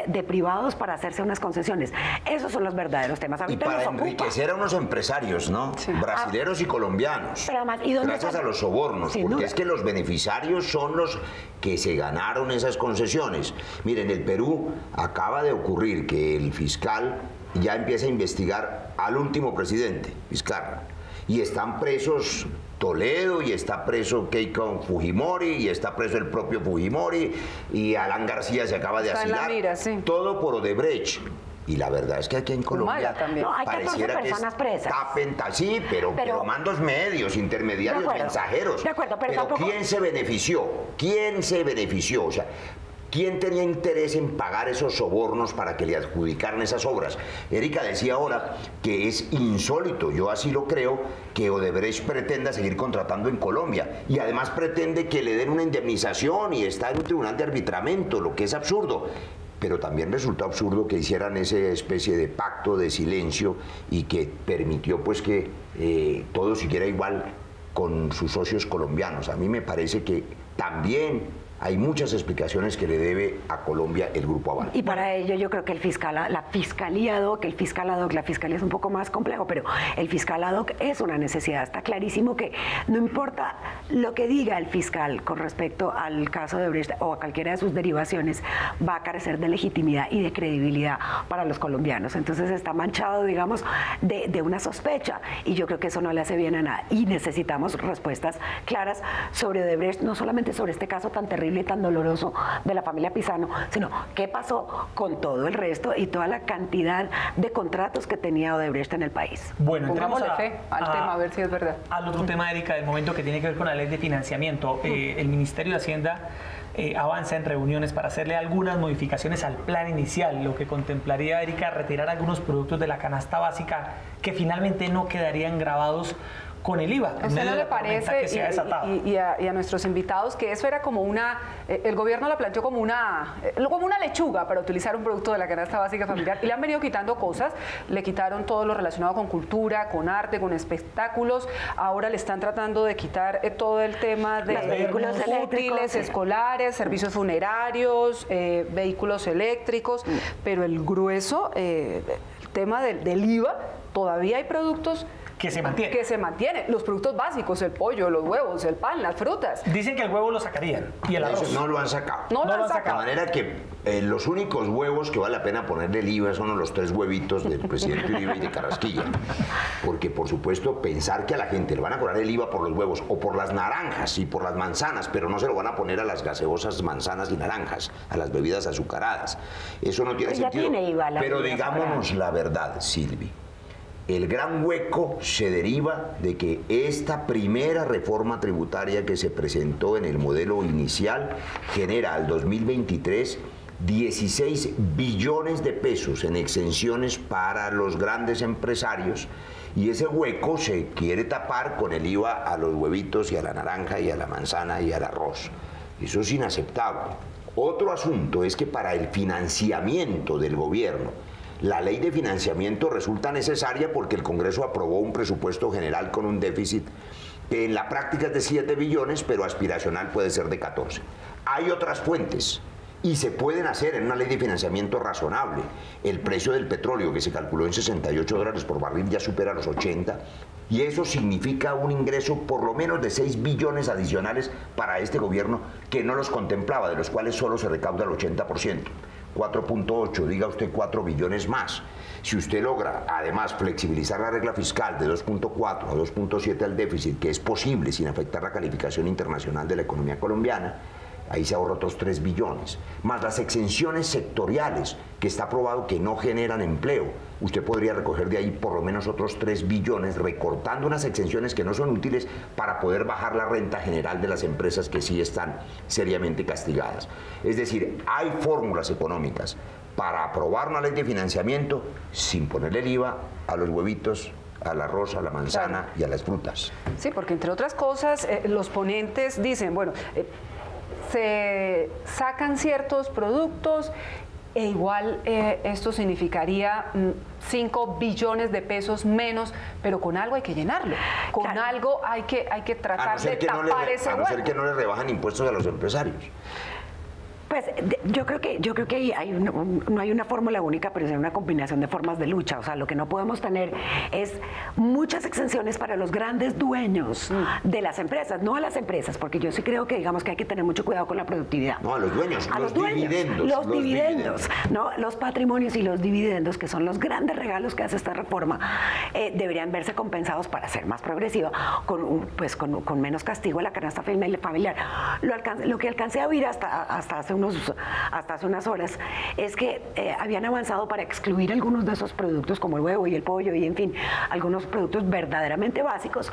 de privados para hacerse unas concesiones. Esos son los verdaderos temas. Ahorita y para enriquecer a unos empresarios, ¿no? Sí. Brasileros y colombianos. Pero además, gracias a los sobornos, porque es que los beneficiarios son los que se ganaron esas concesiones. Miren, en el Perú acaba de ocurrir que el fiscal ya empieza a investigar al último presidente, Vizcarra, y están presos Toledo, y está preso Keiko Fujimori, y está preso el propio Fujimori, y Alan García se acaba de asilar. Todo por Odebrecht. Y la verdad es que aquí en Colombia no, hay 14 personas presas. Sí, pero mandos medios, intermediarios, mensajeros. De acuerdo, pero tampoco... ¿quién se benefició? ¿Quién se benefició? O sea, ¿quién tenía interés en pagar esos sobornos para que le adjudicaran esas obras? Erika decía ahora que es insólito, yo así lo creo, que Odebrecht pretenda seguir contratando en Colombia y además pretende que le den una indemnización y está en un tribunal de arbitramiento, lo que es absurdo. Pero también resultó absurdo que hicieran esa especie de pacto de silencio y que permitió pues que todo siguiera igual con sus socios colombianos. A mí me parece que también hay muchas explicaciones que le debe a Colombia el Grupo Aval. Y para ello yo creo que la fiscalía ad hoc, la fiscalía es un poco más complejo, pero el fiscal ad hoc es una necesidad. Está clarísimo que no importa lo que diga el fiscal con respecto al caso de Brecht o a cualquiera de sus derivaciones, va a carecer de legitimidad y de credibilidad para los colombianos. Entonces está manchado, digamos, de una sospecha, y yo creo que eso no le hace bien a nada. Y necesitamos respuestas claras sobre Odebrecht, no solamente sobre este caso tan terrible terrible y tan doloroso de la familia Pisano, sino qué pasó con todo el resto y toda la cantidad de contratos que tenía Odebrecht en el país. Bueno, pongámosle fe al tema, a ver si es verdad. Al otro tema, Erika, del momento que tiene que ver con la ley de financiamiento. El Ministerio de Hacienda avanza en reuniones para hacerle algunas modificaciones al plan inicial, lo que contemplaría, Erika, retirar algunos productos de la canasta básica que finalmente no quedarían grabados con el IVA. ¿A usted no le parece, y a nuestros invitados, que eso era como una, el gobierno la planteó como una lechuga para utilizar un producto de la canasta básica familiar, y le han venido quitando cosas, le quitaron todo lo relacionado con cultura, con arte, con espectáculos, ahora le están tratando de quitar todo el tema de vehículos útiles escolares, servicios funerarios, vehículos eléctricos, pero el grueso, el tema del IVA, todavía hay productos que se mantiene. Que se mantiene. Los productos básicos, el pollo, los huevos, el pan, las frutas. Dicen que el huevo lo sacarían y el arroz. No lo han sacado. No lo han sacado. De manera que los únicos huevos que vale la pena ponerle el IVA son los 3 huevitos del presidente Uribe y de Carrasquilla. Porque, por supuesto, pensar que a la gente le van a cobrar el IVA por los huevos o por las naranjas y por las manzanas, pero no se lo van a poner a las gaseosas manzanas y naranjas, a las bebidas azucaradas. Eso no tiene sentido. Tiene IVA pero digámonos la verdad, Silvi. El gran hueco se deriva de que esta primera reforma tributaria que se presentó en el modelo inicial genera al 2023 16 billones de pesos en exenciones para los grandes empresarios, y ese hueco se quiere tapar con el IVA a los huevitos y a la naranja y a la manzana y al arroz. Eso es inaceptable. Otro asunto es que para el financiamiento del gobierno, la ley de financiamiento resulta necesaria porque el Congreso aprobó un presupuesto general con un déficit que en la práctica es de 7 billones, pero aspiracional puede ser de 14. Hay otras fuentes y se pueden hacer en una ley de financiamiento razonable. El precio del petróleo, que se calculó en $68 por barril, ya supera los 80, y eso significa un ingreso por lo menos de 6 billones adicionales para este gobierno que no los contemplaba, de los cuales solo se recauda el 80%. 4.8, diga usted 4 billones más. Si usted logra, además, flexibilizar la regla fiscal de 2.4 a 2.7 al déficit, que es posible sin afectar la calificación internacional de la economía colombiana, ahí se ahorra otros 3 billones. Más las exenciones sectoriales, que está probado que no generan empleo. Usted podría recoger de ahí por lo menos otros 3 billones, recortando unas exenciones que no son útiles para poder bajar la renta general de las empresas que sí están seriamente castigadas. Es decir, hay fórmulas económicas para aprobar una ley de financiamiento sin ponerle el IVA a los huevitos, al arroz, a la manzana y a las frutas. Sí, porque entre otras cosas, los ponentes dicen, bueno, se sacan ciertos productos e igual esto significaría 5 billones de pesos menos, pero con algo hay que llenarlo, con algo hay que tratar de tapar ese hueco. A no ser que no le rebajan impuestos a los empresarios. Pues yo creo que no hay una fórmula única, pero es una combinación de formas de lucha. O sea, lo que no podemos tener es muchas exenciones para los grandes dueños de las empresas, no a las empresas, porque yo sí creo que digamos que hay que tener mucho cuidado con la productividad. No, a los dueños, a los dividendos. Los dividendos, ¿no? Los patrimonios y los dividendos, que son los grandes regalos que hace esta reforma, deberían verse compensados para ser más progresiva, con menos castigo a la canasta familiar. Lo que alcancé a oír hasta hace unas horas es que habían avanzado para excluir algunos de esos productos como el huevo y el pollo y en fin, algunos productos verdaderamente básicos.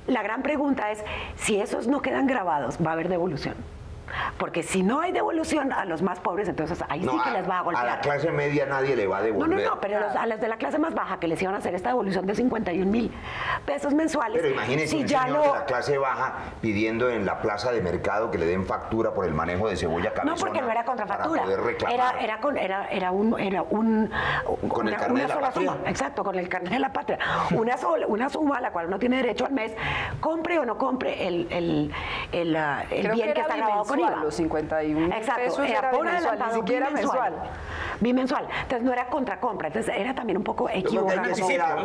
La gran pregunta es, si esos no quedan grabados, ¿va a haber devolución? Porque si no hay devolución a los más pobres, entonces ahí sí que les va a golpear. A la clase media nadie le va a devolver. No, pero a las de la clase más baja que les iban a hacer esta devolución de 51,000 pesos mensuales. Pero imagínense si un ya señor de la clase baja pidiendo en la plaza de mercado que le den factura por el manejo de cebolla cabezona. No, porque no era contrafactura. Para poder reclamar. Era con el carnet de la patria. Suma. Exacto, con el carnet de la patria. Una suma a la cual uno tiene derecho al mes, compre o no compre el bien que está grabado con IVA. Los 51 exacto, pesos era por mensual, ni siquiera mensual. bimensual. Entonces no era contracompra, entonces era también un poco equivocado.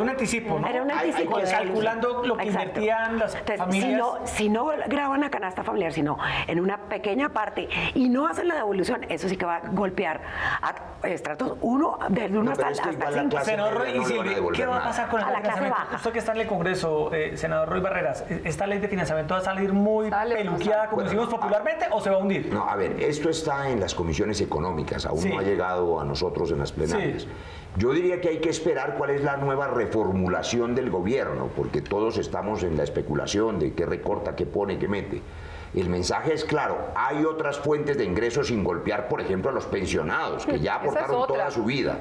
Un anticipo, ¿no? Era un anticipo. Calculando lo que invertían las familias. Si no graban la canasta familiar, sino en una pequeña parte y no hacen la devolución, eso sí que va a golpear a estratos 1, desde 1 hasta 5. Senador Roy, y Silvi, ¿qué va a pasar con el financiamiento? Usted que está en el Congreso, senador Roy Barreras, ¿esta ley de financiamiento va a salir muy peluqueada, como decimos popularmente, o se va a hundir? No, a ver, esto está en las comisiones económicas, aún no ha llegado a nosotros en las plenarias. Sí. Yo diría que hay que esperar cuál es la nueva reformulación del gobierno, porque todos estamos en la especulación de qué recorta, qué pone, qué mete. El mensaje es claro, hay otras fuentes de ingresos sin golpear, por ejemplo, a los pensionados, que ya aportaron toda su vida,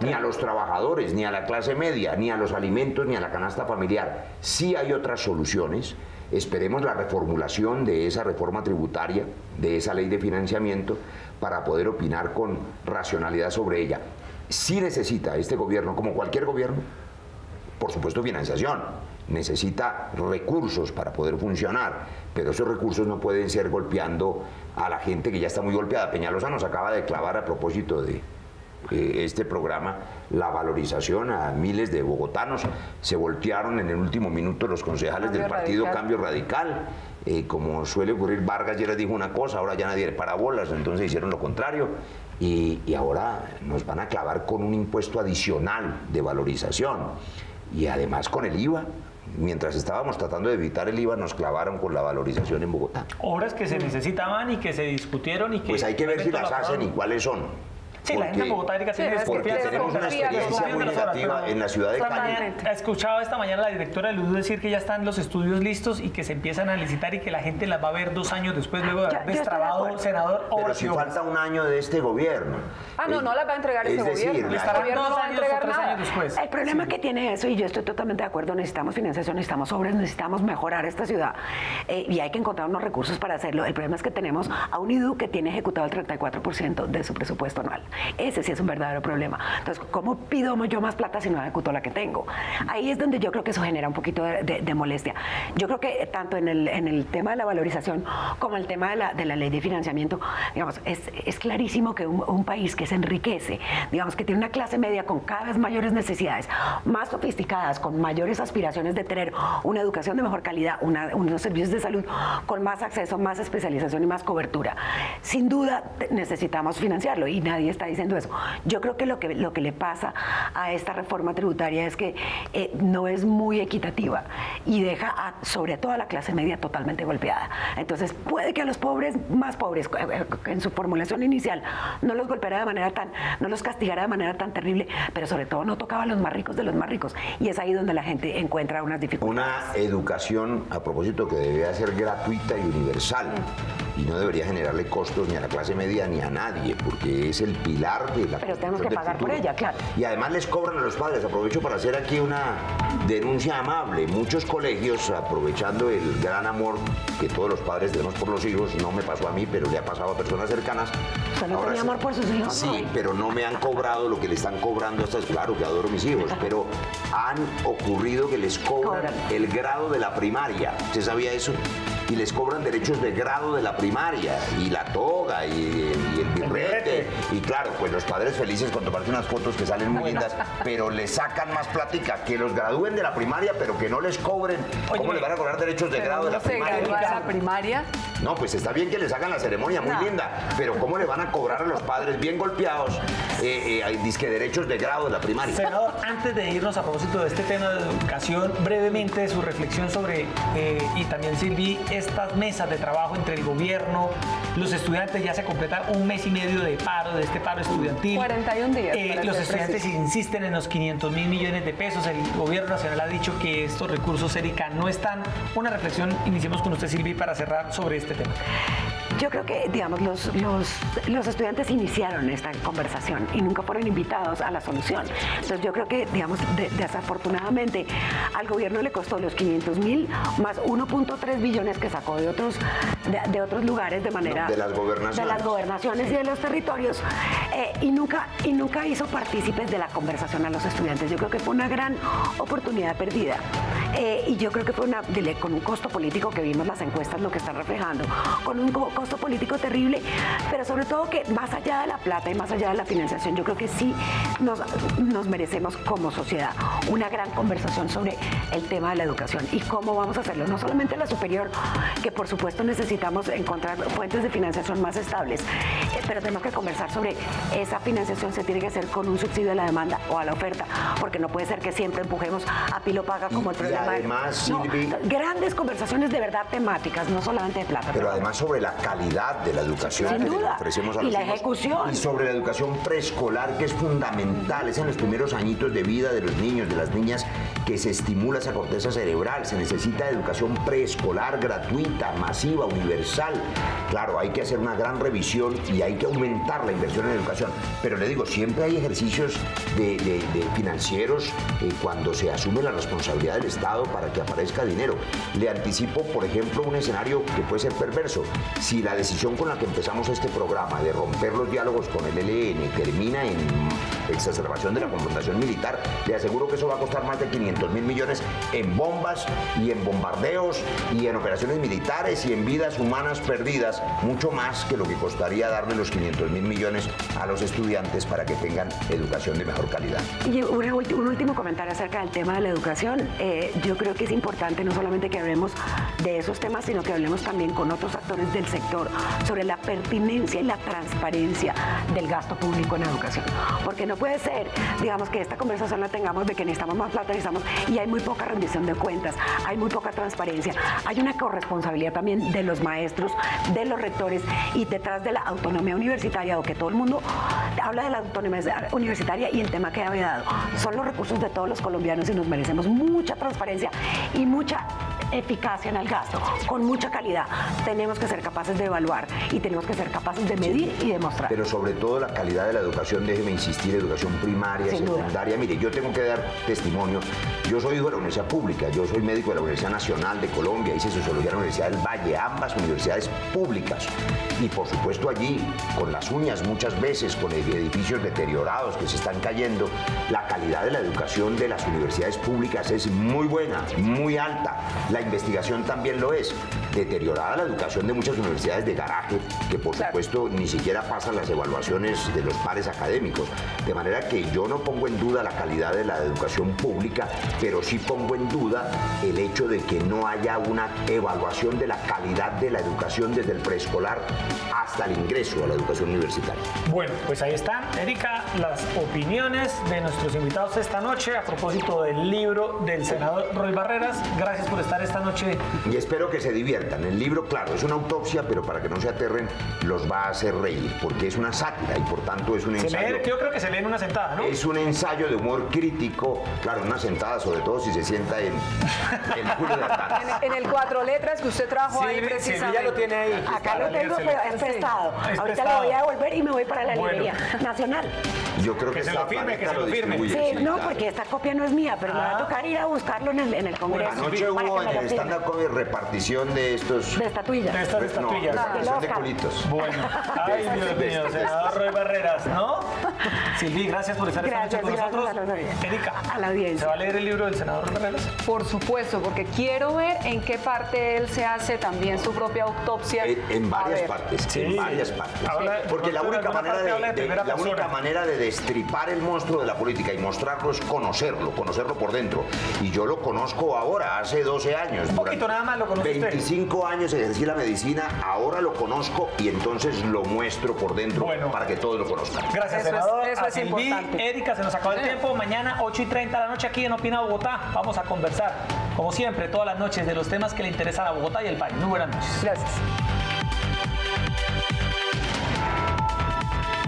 ni a los trabajadores, ni a la clase media, ni a los alimentos, ni a la canasta familiar. Sí hay otras soluciones. Esperemos la reformulación de esa reforma tributaria, de esa ley de financiamiento, para poder opinar con racionalidad sobre ella. Sí necesita este gobierno, como cualquier gobierno, por supuesto financiación, necesita recursos para poder funcionar, pero esos recursos no pueden ser golpeando a la gente que ya está muy golpeada. Peñalosa nos acaba de clavar, a propósito de este programa, la valorización a miles de bogotanos. Se voltearon en el último minuto los concejales del partido Cambio Radical. Como suele ocurrir, Vargas ya les dijo una cosa, ahora ya nadie le para bolas, entonces hicieron lo contrario. Y ahora nos van a clavar con un impuesto adicional de valorización. Y además con el IVA. Mientras estábamos tratando de evitar el IVA, nos clavaron con la valorización en Bogotá. Obras que se necesitaban y que se discutieron y que... Pues hay que ver si las hacen y cuáles son. Sí, la gente en Bogotá tiene porque tenemos una experiencia muy negativa en la ciudad de Cali. Escuchaba esta mañana la directora de Luz decir que ya están los estudios listos y que se empiezan a licitar y que la gente las va a ver 2 años después, luego de haber destrabado, senador. Pero si falta un año de este gobierno. No las va a entregar este gobierno. Le estará gobierno no va a entregar nada. Después. El problema que tiene eso, y yo estoy totalmente de acuerdo, necesitamos financiación, necesitamos obras, necesitamos mejorar esta ciudad y hay que encontrar unos recursos para hacerlo. El problema es que tenemos a un IDU que tiene ejecutado el 34% de su presupuesto anual. Ese sí es un verdadero problema. Entonces, ¿cómo pido yo más plata si no ejecuto la que tengo? Ahí es donde yo creo que eso genera un poquito de molestia. Yo creo que tanto en el tema de la valorización como el tema de la ley de financiamiento, digamos, es clarísimo que un país que se enriquece, digamos, que tiene una clase media con cada vez mayores necesidades, más sofisticadas, con mayores aspiraciones de tener una educación de mejor calidad, unos servicios de salud con más acceso, más especialización y más cobertura. Sin duda necesitamos financiarlo y nadie está diciendo eso. Yo creo que lo que le pasa a esta reforma tributaria es que no es muy equitativa y deja sobre todo a la clase media totalmente golpeada. Entonces puede que a los pobres, más pobres, en su formulación inicial, no los golpeara de manera no los castigara de manera tan terrible, pero sobre todo no tocaba a los más ricos de los más ricos. Y es ahí donde la gente encuentra unas dificultades. Una educación, a propósito, que debería ser gratuita y universal. Y no debería generarle costos ni a la clase media ni a nadie, porque es el pilar de la... Pero tenemos que pagar por ella, claro. Y además les cobran a los padres. Aprovecho para hacer aquí una denuncia amable. Muchos colegios, aprovechando el gran amor que todos los padres tenemos por los hijos, no me pasó a mí, pero le ha pasado a personas cercanas. ¿Usted no tenía amor por sus hijos? Sí, pero no me han cobrado lo que le están cobrando a estas. Claro que adoro a mis hijos, pero han ocurrido que les cobran el grado de la primaria. ¿Usted sabía eso? Y les cobran derechos de grado de la primaria, y la toga, y el birrete. Y claro, pues los padres felices con tomarse unas fotos que salen muy lindas, pero les sacan más plática, que los gradúen de la primaria, pero que no les cobren. ¿Cómo les van a cobrar derechos de grado de la primaria? ¿De la primaria? No, pues está bien que les hagan la ceremonia, muy linda, pero ¿cómo le van a cobrar a los padres bien golpeados disque derechos de grado de la primaria? Senador, antes de irnos a propósito de este tema de educación, brevemente su reflexión sobre, y también Silvi, estas mesas de trabajo entre el gobierno, los estudiantes. Ya se completa 1 mes y medio de paro, de este paro estudiantil. 41 días. Los estudiantes insisten en los 500.000 millones de pesos. El gobierno nacional ha dicho que estos recursos, Erika, no están. Una reflexión, iniciemos con usted, Silvi, para cerrar sobre este tema. Yo creo que, digamos, los estudiantes iniciaron esta conversación y nunca fueron invitados a la solución. Entonces yo creo que, digamos, desafortunadamente al gobierno le costó los 500.000 más 1.3 billones que sacó de otros lugares de manera... De las gobernaciones. De las gobernaciones y de los territorios. Y nunca hizo partícipes de la conversación a los estudiantes. Yo creo que fue una gran oportunidad perdida. Y yo creo que fue con un costo político que vimos las encuestas lo que están reflejando, con un costo gasto político terrible, pero sobre todo que más allá de la plata y más allá de la financiación, yo creo que sí nos merecemos como sociedad una gran conversación sobre el tema de la educación y cómo vamos a hacerlo, no solamente la superior, que por supuesto necesitamos encontrar fuentes de financiación más estables, pero tenemos que conversar sobre esa financiación. Se tiene que hacer con un subsidio a la demanda o a la oferta, porque no puede ser que siempre empujemos a pilo paga como el problema. Y además, Silvi, grandes conversaciones de verdad temáticas, no solamente de plata. Pero además sobre la calidad de la educación sin que duda, le ofrecemos a y los la hijos. ejecución. Y sobre la educación preescolar, que es fundamental, es en los primeros añitos de vida de los niños, de las niñas, que se estimula esa corteza cerebral. Se necesita educación preescolar gratuita, masiva, universal. Claro, hay que hacer una gran revisión y hay que aumentar la inversión en educación. Pero le digo, siempre hay ejercicios de financieros cuando se asume la responsabilidad del Estado para que aparezca dinero. Le anticipo, por ejemplo, un escenario que puede ser perverso. Si la decisión con la que empezamos este programa de romper los diálogos con el ELN termina en exacerbación de la confrontación militar, le aseguro que eso va a costar más de 500.000 millones en bombas y en bombardeos y en operaciones militares y en vidas humanas perdidas, mucho más que lo que costaría darle los 500.000 millones a los estudiantes para que tengan educación de mejor calidad. Y un último comentario acerca del tema de la educación. Yo creo que es importante no solamente que hablemos de esos temas, sino que hablemos también con otros actores del sector sobre la pertinencia y la transparencia del gasto público en educación. Porque no puede ser, digamos, que esta conversación la tengamos de que necesitamos más plata, y hay muy poca rendición de cuentas, hay muy poca transparencia, hay una corresponsabilidad también de los maestros, de los rectores, y detrás de la autonomía universitaria, o que todo el mundo habla de la autonomía universitaria y el tema que ha dado, son los recursos de todos los colombianos y nos merecemos mucha transparencia y mucha eficacia en el gasto, con mucha calidad. Tenemos que ser capaces de evaluar y tenemos que ser capaces de medir y demostrar. Pero sobre todo la calidad de la educación, déjeme insistir, educación primaria, sin secundaria. duda. Mire, yo tengo que dar testimonio. Yo soy hijo de la Universidad Pública, yo soy médico de la Universidad Nacional de Colombia, hice sociología en la Universidad del Valle, ambas universidades públicas. Y por supuesto allí, con las uñas muchas veces, con edificios deteriorados que se están cayendo, la calidad de la educación de las universidades públicas es muy buena, muy alta. La investigación también lo es. Deteriorada la educación de muchas universidades de garaje, que por supuesto ni siquiera pasan las evaluaciones de los pares académicos. De manera que yo no pongo en duda la calidad de la educación pública, pero sí pongo en duda el hecho de que no haya una evaluación de la calidad de la educación desde el preescolar hasta el ingreso a la educación universitaria. Bueno, pues ahí están, Erika, las opiniones de nuestros invitados esta noche a propósito del libro del senador Roy Barreras. Gracias por estar esta noche. Y espero que se diviertan. El libro, claro, es una autopsia, pero para que no se aterren, los va a hacer reír, porque es una sátira y por tanto es un ensayo. Yo creo que se lee en una sentada, ¿no? Es un ensayo de humor crítico, claro, una sentada, sobre todo si se sienta en Julio de Artán. En el 4 letras que usted trajo ahí precisamente. Ya lo tiene ahí. Acá lo tengo, pero es prestado. Ahorita lo voy a devolver y me voy para la librería nacional. Yo creo que se lo firme, que se lo firme. Sí, no, porque esta copia no es mía, pero me va a tocar ir a buscarlo en el Congreso. Anoche hubo en el stand-up comedy repartición de estos... De estatuillas. De estas estatuillas. No, repartición de culitos. Bueno, ay Dios mío, senador Roy Barreras, ¿no? Silvi, gracias por estar esta noche con nosotros. Erika, a la audiencia. ¿Se va a leer el libro del senador Roy Barreras? Por supuesto, porque quiero ver en qué parte él se hace también su propia autopsia. En varias partes, Sí. en varias partes. Porque la única manera de destripar el monstruo de la política y mostrarlo es conocerlo por dentro. Y yo lo conozco ahora, hace 12 años. Un poquito nada más lo conoce 25 años ejercí la medicina, ahora lo conozco y entonces lo muestro por dentro para que todos lo conozcan. Gracias, Eso senador. es a Silvi, importante. Erika, se nos acabó el tiempo. Mañana 8:30 de la noche aquí en Opina Bogotá. Vamos a conversar, como siempre, todas las noches de los temas que le interesan a Bogotá y el país. Muy buenas noches. Gracias.